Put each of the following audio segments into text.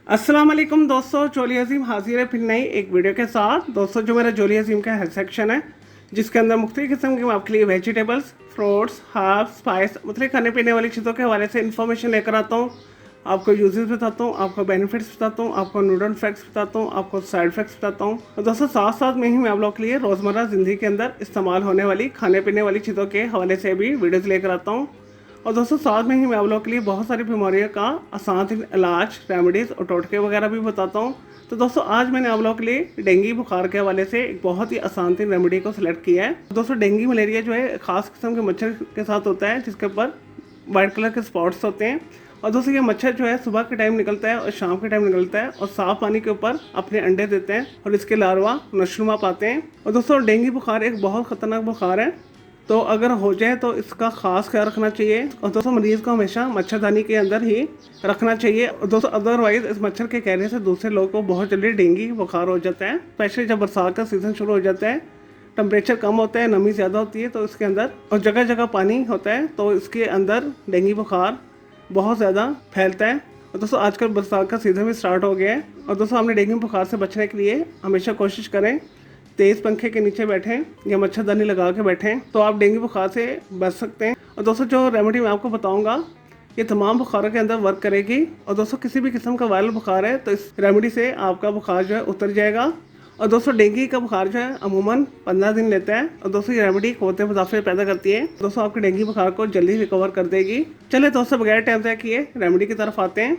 अस्सलाम वालेकुम दोस्तों, जोली अजीम हाजिर है फिर नई एक वीडियो के साथ। दोस्तों, जो मेरा जोली अजीम का हेल्थ सेक्शन है जिसके अंदर मुख्तलिफ किस्म के मैं आपके लिए वेजिटेबल्स, फ्रूट्स, हर्ब्स, स्पाइस मतलब खाने पीने वाली चीज़ों के हवाले से इन्फॉर्मेशन लेकर आता हूँ। आपको यूजेस बताता हूँ, आपको बेनिफिट्स बताता हूँ, आपको न्यूट्रिएंट फैक्ट्स बताता हूँ, आपको साइड इफेक्ट्स बताता हूँ। और दोस्तों, साथ साथ में ही मैं आप लोगों के लिए रोज़मर्रा ज़िंदगी के अंदर इस्तेमाल होने वाली खाने पीने वाली चीज़ों के हवाले से भी वीडियोज़ लेकर आता हूँ। और दोस्तों, साथ में ही मैं आप लोगों के लिए बहुत सारी बीमारियों का आसान इलाज, रेमेडीज़ और टोटके वगैरह भी बताता हूँ। तो दोस्तों, आज मैंने आप लोगों के लिए डेंगू बुखार के हवाले से एक बहुत ही आसान तीन रेमेडी को सिलेक्ट किया है। दोस्तों, डेंगू मलेरिया जो है खास किस्म के मच्छर के साथ होता है जिसके ऊपर वाइट कलर के स्पॉट्स होते हैं। और दोस्तों, ये मच्छर जो है सुबह के टाइम निकलता है और शाम के टाइम निकलता है और साफ पानी के ऊपर अपने अंडे देते हैं और इसके लार्वा नशनुमा पाते हैं। और दोस्तों, डेंगू बुखार एक बहुत ख़तरनाक बुखार है, तो अगर हो जाए तो इसका खास ख्याल रखना चाहिए। और दोस्तों, मरीज़ को हमेशा मच्छरदानी के अंदर ही रखना चाहिए। और दोस्तों, अदरवाइज़ इस मच्छर के कहने से दूसरे लोगों को बहुत जल्दी डेंगू बुखार हो जाता है, स्पेशली जब बरसात का सीज़न शुरू हो जाता है। टेम्परेचर कम होता है, नमी ज़्यादा होती है, तो इसके अंदर और जगह जगह पानी होता है, तो इसके अंदर डेंगू बुखार बहुत ज़्यादा फैलता है। और दोस्तों, आजकल बरसात का सीज़न भी स्टार्ट हो गया है। और दोस्तों, हमने डेंगू बुखार से बचने के लिए हमेशा कोशिश करें तेज़ पंखे के नीचे बैठें या मच्छरदानी लगा के बैठें, तो आप डेंगू बुखार से बच सकते हैं। और दोस्तों, जो रेमेडी मैं आपको बताऊंगा ये तमाम बुखारों के अंदर वर्क करेगी। और दोस्तों, किसी भी किस्म का वायरल बुखार है तो इस रेमेडी से आपका बुखार जो है उतर जाएगा। और दोस्तों, डेंगू का बुखार जो है अमूमन 15 दिन लेता है। और दोस्तों, ये रेमेडी क़ुव्वत मुदाफ़ा पैदा करती है। दोस्तों, आपके डेंगू बुखार को जल्दी रिकवर कर देगी। चलिए दोस्तों, बगैर टाइम तय किए रेमेडी की तरफ आते हैं।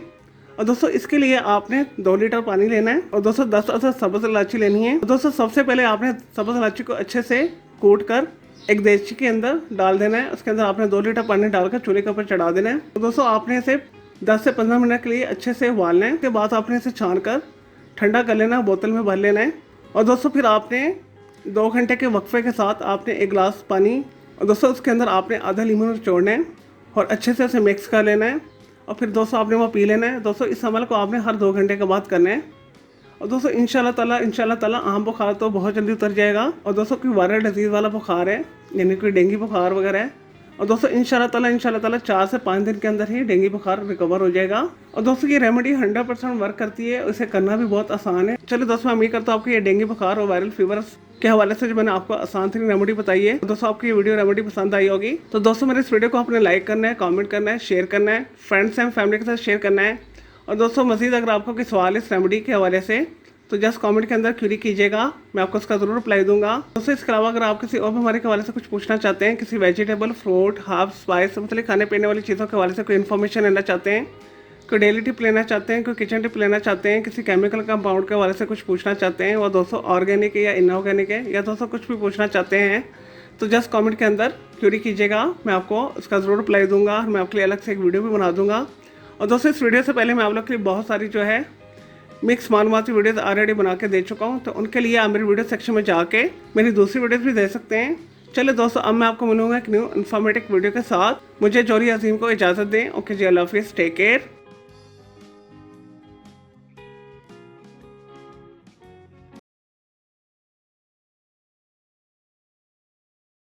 और दोस्तों, इसके लिए आपने 2 लीटर पानी लेना है। और दोस्तों, 10 अदद सब्ज़ इलायची लेनी है। और दोस्तों, सबसे पहले आपने सब्ज़ इलायची को अच्छे से कूट कर एक देगची के अंदर डाल देना है। उसके अंदर आपने 2 लीटर पानी डालकर चूल्हे के ऊपर चढ़ा देना है। तो दोस्तों, आपने इसे 10 से 15 मिनट के लिए अच्छे से उबालना है। उसके बाद आपने इसे छान कर ठंडा कर लेना, बोतल में भर लेना है। और दोस्तों, फिर आपने 2 घंटे के वक्फे के साथ आपने 1 गिलास पानी और दोस्तों उसके अंदर आपने आधा लीमन निचोड़ना है और अच्छे से उसे मिक्स कर लेना है। और फिर दोस्तों, आपने वो पी लेना है। दोस्तों, इस अमल को आपने हर 2 घंटे के बाद करना है। और दोस्तों, इंशाल्लाह ताला आम बुखार तो बहुत जल्दी उतर जाएगा। और दोस्तों, कोई वायरल डिजीज़ वाला बुखार है यानी कोई डेंगू बुखार वगैरह है, और दोस्तों इंशाल्लाह ताला 4 से 5 दिन के अंदर ही डेंगू बुखार रिकवर हो जाएगा। और दोस्तों, ये रेमेडी 100% वर्क करती है, इसे करना भी बहुत आसान है। चलिए दोस्तों, मैं उम्मीद करता हूँ आपको ये डेंगू बुखार और वायरल फीवर के हवाले से जो मैंने आपको आसान तरीन रेमेडी बताई है, दोस्तों आपको ये वीडियो रेमेडी पसंद आई होगी। तो दोस्तों, मेरे इस वीडियो को आपने लाइक करना है, कमेंट करना है, शेयर करना है, फ्रेंड्स एंड फैमिली के साथ शेयर करना है। और दोस्तों, मज़ीद अगर आपको कोई सवाल इस रेमेडी के हवाले से तो जस्ट कमेंट के अंदर क्वेरी कीजिएगा, मैं आपको उसका ज़रूर रिप्लाई दूंगा। दोस्तों, इसके अलावा अगर आप किसी और बीमारी के हवाले से कुछ पूछना चाहते हैं, किसी वेजिटेबल, फ्रूट, हर्ब्स, स्पाइस मतलब खाने पीने वाली चीज़ों के हवाले से कोई इन्फॉर्मेशन लेना चाहते हैं, कोई डेली टिप लेना चाहते हैं, कोई किचन टिप लेना चाहते हैं, किसी केमिकल कंपाउंड के हवाले से कुछ पूछना चाहते हैं, और दोस्तों ऑर्गेनिक है या इनऑर्गेनिक है, या दोस्तों कुछ भी पूछना चाहते हैं, तो जस्ट कमेंट के अंदर क्वेरी कीजिएगा, मैं आपको उसका ज़रूर रिप्लाई दूंगा। मैं आपके लिए अलग से एक वीडियो भी बना दूंगा। और दोस्तों, इस वीडियो से पहले मैं आप लोग के लिए बहुत सारी जो है मिक्स मालूमाती वीडियोज़ ऑलरेडी बना के दे चुका हूँ, तो उनके लिए आप मेरे वीडियो सेक्शन में जाके मेरी दूसरी वीडियोज़ भी दे सकते हैं। चलिए दोस्तों, अब मैं आपको मिलूंगा एक न्यू इन्फॉर्मेटिव वीडियो के साथ। मुझे जोली अजीम को इजाज़त दें। ओके जी, अल्लाह हाफिज़, टेक केयर।